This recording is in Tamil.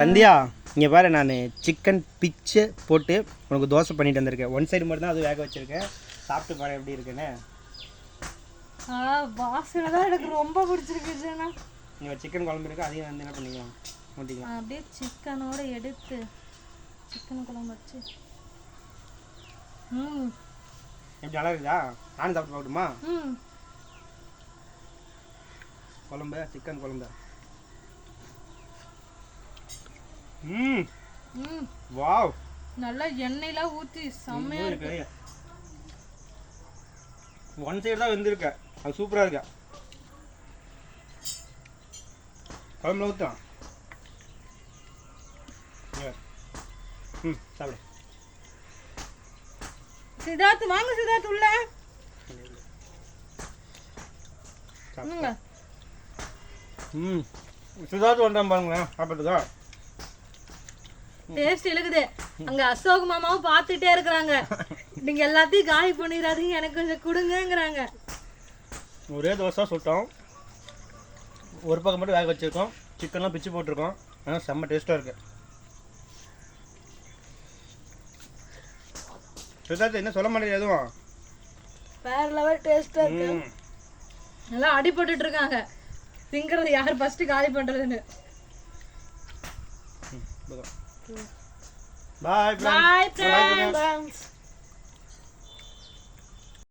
சந்தியா இங்கே பாரு, நான் சிக்கன் பிச்சு போட்டு உனக்கு தோசை பண்ணிட்டு வந்திருக்கேன். ஒன் சைடு மட்டும் தான் அது வேக வச்சிருக்கேன். சாப்பிட்டு பாரு எப்படி இருக்குன்னு. வாசனை தான் எனக்கு ரொம்ப பிடிச்சிருக்கு ஜனா. நீங்கள் சிக்கன் குழம்பு இருக்கு, அதையும் வந்து என்ன பண்ணிக்கலாம் ஊற்றிக்கலாம். அப்படியே சிக்கனோட எடுத்து சிக்கன் குழம்பு வச்சு எப்படி நல்லா இருக்குதா? நானும் சாப்பிட்டு பார்க்கட்டுமா? குழம்பு, சிக்கன் குழம்பு. வாவ், நல்லா எண்ணெயெல்லாம் ஊற்றி செம்மையா இருக்கு. ஒன் சைடு தான் வெந்திருக்க, அது சூப்பராக இருக்கா. குழம்புல ஊற்றலாம். சாப்பிடு. சித்தார்த்து வாங்க, சித்தார்த்து உள்ள. சித்தார்த்து வந்தான் பாருங்களேன் சாப்பிட்டுக்கா. டேஸ்ட் இழுக்குது. அங்க அசோக் மாமாவும் பார்த்துட்டே இருக்கிறாங்க. நீங்க எல்லாத்தையும் காலி பண்ணிடாதீங்க, எனக்கு கொஞ்சம் கொடுங்கங்கிறாங்க. ஒரே தோசை சுட்டோம், ஒரு பக்கம் மட்டும் வேக வச்சிருக்கோம், சிக்கன்லாம் பிச்சு போட்டிருக்கோம். ஆனால் செம்ம டேஸ்ட்டாக இருக்கு. சித்தார்த்து என்ன சொல்ல மாட்டேங்குது எதுவும்? வேற லெவல் டேஸ்டா இருக்கு. நல்லா அடி போட்டுட்டு இருக்காங்க, திங்கிறது யார் ஃபர்ஸ்ட் காலி பண்றதுன்னு. Bye friends. Bye friends.